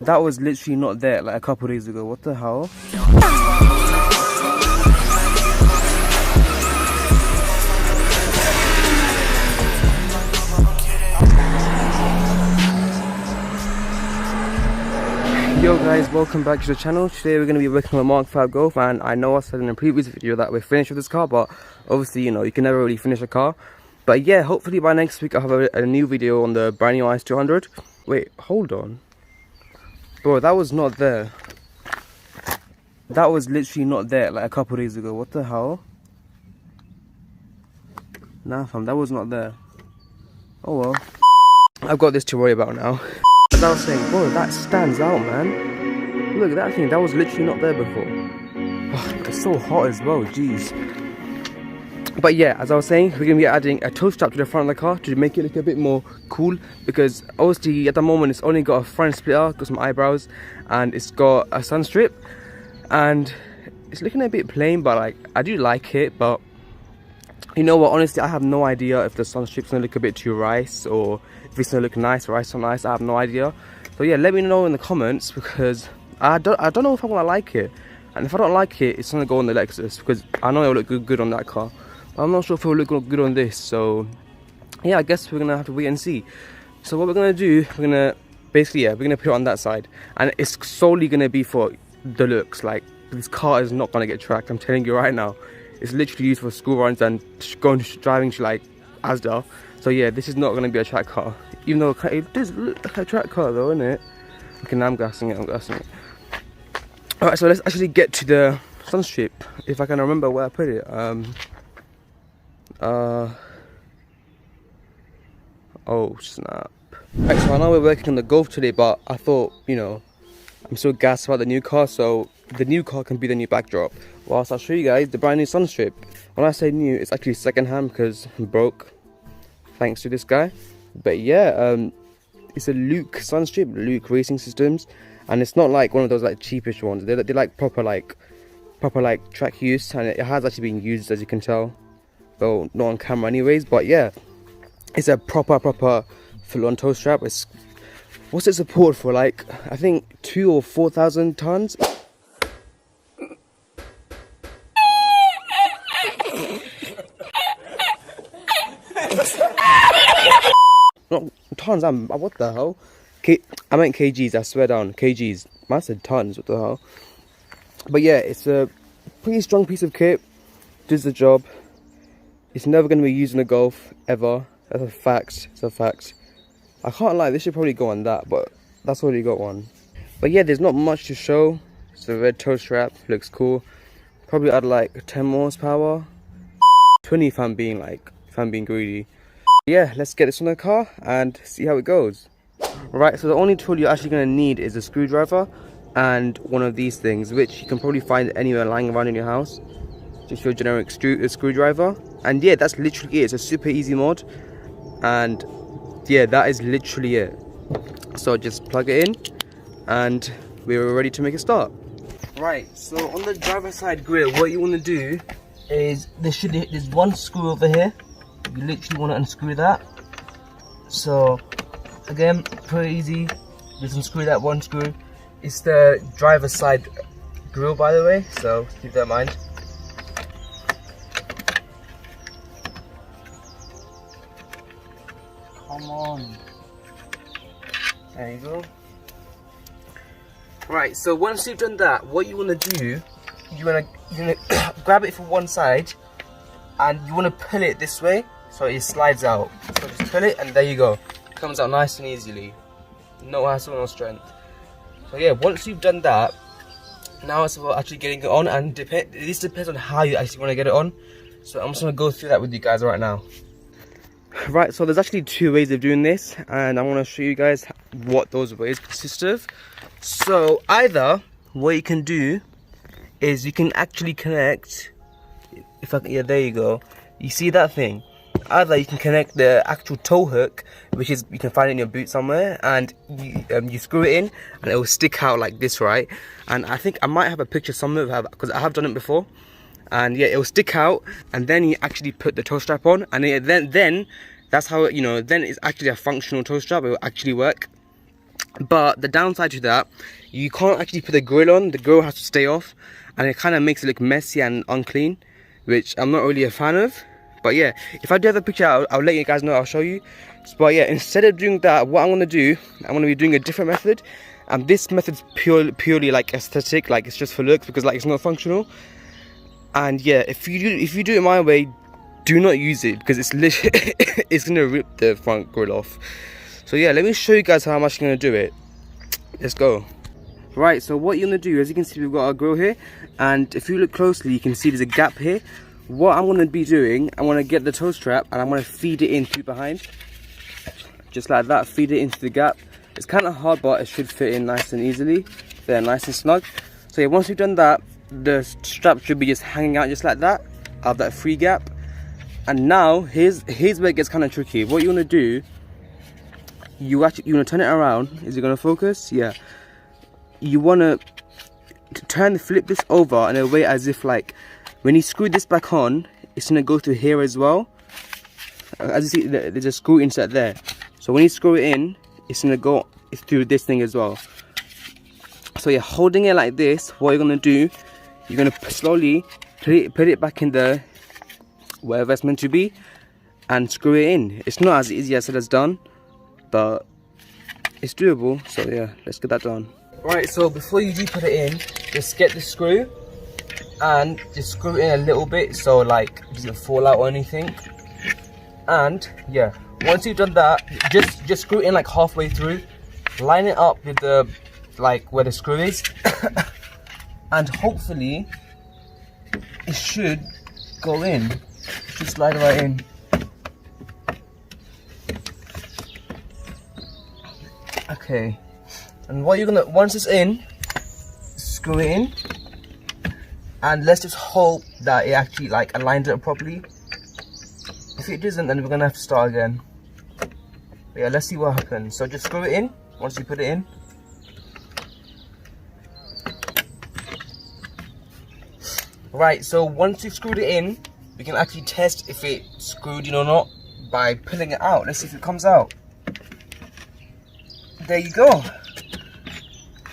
That was literally not there like a couple of days ago. What the hell? Yo guys, welcome back to the channel. Today we're going to be working on the MK5 Golf, and I know I said in a previous video that we're finished with this car, but obviously, you know, you can never really finish a car. But yeah, hopefully by next week I'll have a new video on the brand new 𝗵𝗔. Wait, hold on. Bro, that was not there. That was literally not there like a couple of days ago. What the hell? Nah fam, that was not there. Oh well. I've got this to worry about now. As I was saying, bro, that stands out, man. Look at that thing, that was literally not there before. Oh, it's so hot as well, jeez. But yeah, as I was saying, we're going to be adding a toe strap to the front of the car to make it look a bit more cool, because obviously at the moment it's only got a front splitter, got some eyebrows, and it's got a sun strip, and it's looking a bit plain, but like, I do like it. But you know what, honestly, I have no idea if the sun strip's going to look a bit too rice, or if it's going to look nice or so nice. I have no idea. So yeah, let me know in the comments, because I don't know if I'm going to like it. And if I don't like it, it's going to go on the Lexus, because I know it'll look good on that car. But I'm not sure if it'll look good on this. So yeah, I guess we're going to have to wait and see. So what we're going to do, we're going to basically, yeah, we're going to put it on that side. And it's solely going to be for the looks. Like, this car is not going to get tracked, I'm telling you right now. It's literally used for school runs and driving to like Asda. So yeah, this is not going to be a track car. Even though it does look like a track car though, isn't it? Okay, now I'm gassing it, Alright, so let's actually get to the sun strip. If I can remember where I put it. Oh snap. Right, so I know we're working on the Golf today, but I thought, you know, I'm so gassed about the new car, so the new car can be the new backdrop. Whilst I'll show you guys the brand new sun strip. When I say new, it's actually second hand because I'm broke, thanks to this guy. But yeah, it's a Luke sun strip, Luke Racing Systems, and it's not like one of those like cheapish ones. They're like proper track use, and it has actually been used, as you can tell, though not on camera anyways. But yeah, it's a proper full-on toe strap. It's, what's it support for, like I think 2,000 or 4,000 tons. Not tons, what the hell? I meant kgs, I swear down, kgs. I said tons, what the hell? But yeah, it's a pretty strong piece of kit, does the job. It's never going to be used in a Golf, ever. That's a fact, it's a fact. I can't lie, this should probably go on that, but that's already got one. But yeah, there's not much to show. It's a red toe strap, looks cool. Probably add like 10 horsepower. 20 if I'm being greedy. Yeah, let's get this on the car and see how it goes. Right, so the only tool you're actually going to need is a screwdriver and one of these things, which you can probably find anywhere lying around in your house. Just your generic screwdriver. And yeah, that's literally it. It's a super easy mod. And yeah, that is literally it. So just plug it in and we're ready to make a start. Right, so on the driver's side grill, what you want to do is there's one screw over here. You literally want to unscrew that. So again, pretty easy. Just unscrew that one screw. It's the driver's side grill, by the way, so keep that in mind. Come on. There you go. Right, so once you've done that, what you want to do, you're gonna grab it from one side and you want to pull it this way so it slides out. So just pull it and there you go. It comes out nice and easily. No hassle, no strength. So yeah, once you've done that, now it's about actually getting it on, and this depends on how you actually want to get it on. So I'm just going to go through that with you guys right now. Right, so there's actually two ways of doing this, and I want to show you guys what those ways consist of. So either what you can do is you can actually connect, yeah, there you go. You see that thing? Either you can connect the actual tow hook, which is, you can find it in your boot somewhere, and you screw it in and it will stick out like this, right? And I think I might have a picture somewhere, because I have done it before. And yeah, it will stick out, and then you actually put the toe strap on, and then that's how, you know, then it's actually a functional toe strap. It will actually work. But the downside to that, you can't actually put the grill on. The grill has to stay off, and it kind of makes it look messy and unclean, which I'm not really a fan of. But yeah, if I do have a picture, I'll let you guys know. I'll show you. But yeah, instead of doing that, what I'm going to do, I'm going to be doing a different method. And this method's purely like aesthetic, like it's just for looks, because like it's not functional. And yeah, if you do it my way, do not use it, because it's literally it's going to rip the front grill off. So yeah, let me show you guys how I'm actually going to do it. Let's go. Right, so what you're going to do, as you can see, we've got our grill here, and if you look closely, you can see there's a gap here. What I'm going to be doing, I'm going to get the toe strap and I'm going to feed it in through behind, just like that. Feed it into the gap. It's kind of hard, but it should fit in nice and easily. They're nice and snug. So yeah, once you've done that, the strap should be just hanging out just like that, out of that free gap. And now here's where it gets kind of tricky. What you want to do, you want to turn it around. Is it going to focus? Yeah. You want to flip this over in a way as if like when you screw this back on, it's going to go through here as well. As you see, there's a screw inside there. So when you screw it in, it's going to go through this thing as well. So you're holding it like this. What you're going to do, you're going to slowly put it back in the wherever it's meant to be and screw it in. It's not as easy as it has done, but it's doable. So yeah, let's get that done. Right, so before you do put it in, just get the screw and just screw it in a little bit, so like it doesn't fall out or anything. And yeah, once you've done that, just screw it in like halfway through, line it up with the like where the screw is and hopefully it should go in. It should slide right in. Okay, and what you're gonna, once it's in, screw it in, and let's just hope that it actually like aligns it up properly. If it doesn't, then we're gonna have to start again. But yeah, let's see what happens. So just screw it in once you put it in. Right, so once you've screwed it in, we can actually test if it's screwed in or not by pulling it out. Let's see if it comes out. There you go.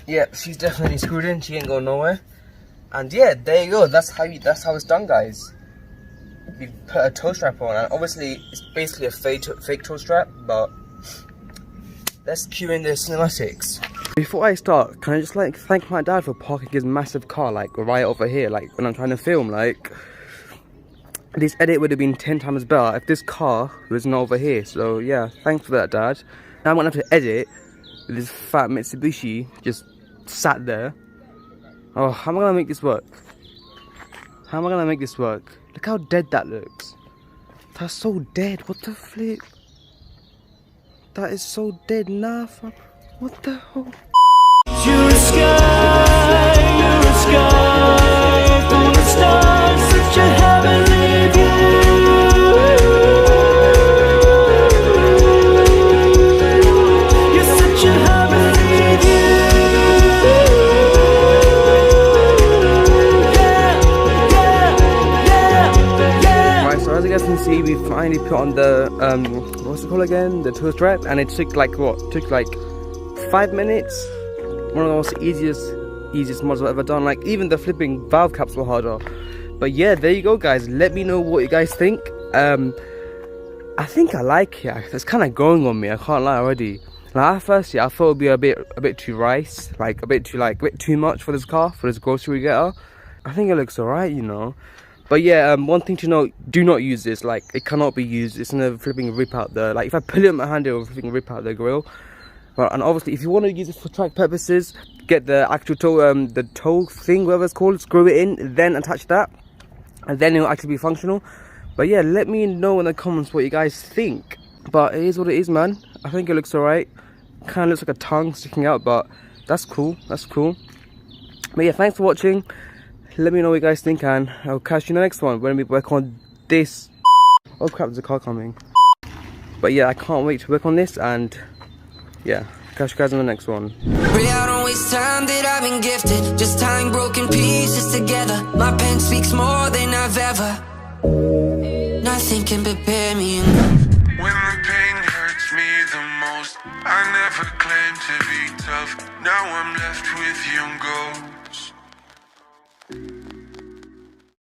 Yeah, she's definitely screwed in. She ain't going nowhere. And yeah, there you go. That's how it's done, guys. We put a toe strap on, and obviously it's basically a fake toe strap. But let's cue in the cinematics. Before I start, can I just like thank my dad for parking his massive car like right over here, like when I'm trying to film. Like this edit would have been 10 times better if this car was not over here. So yeah, thanks for that, Dad. Now I'm gonna have to edit with this fat Mitsubishi just sat there. Oh, how am I gonna make this work? How am I gonna make this work? Look how dead that looks. That's so dead. What the flip? That is so dead. Nah, fam. What the hell? You're a sky full of stars, such a heavenly view. You're such a heavenly view. Yeah. Right, so as you guys can see, we finally put on the what's it called again? The toe strap, and it took like what? Took like 5 minutes. One of the most easiest mods I've ever done. Like even the flipping valve caps were harder. But yeah, there you go, guys. Let me know what you guys think. I think I like it. It's kind of growing on me. I can't lie already. Like at first, yeah, I thought it'd be a bit too rice, like a bit too much for this car, for this grocery getter. I think it looks alright, you know. But yeah, one thing to note: do not use this. Like it cannot be used. It's gonna flipping rip out the. Like if I pull it in my hand, it will flipping rip out the grill. And obviously, if you want to use it for track purposes, get the actual toe, the toe thing, whatever it's called, screw it in, then attach that, and then it'll actually be functional. But yeah, let me know in the comments what you guys think. But it is what it is, man. I think it looks alright. Kind of looks like a tongue sticking out, but that's cool. That's cool. But yeah, thanks for watching. Let me know what you guys think, and I'll catch you in the next one when we work on this. Oh crap, there's a car coming. But yeah, I can't wait to work on this, and yeah, catch you guys in the next one. Pray I don't waste time that I've been gifted, just tying broken pieces together. My pen speaks more than I've ever. Nothing can prepare me enough. When the pain hurts me the most, I never claim to to be tough. Now I'm left with young ghosts.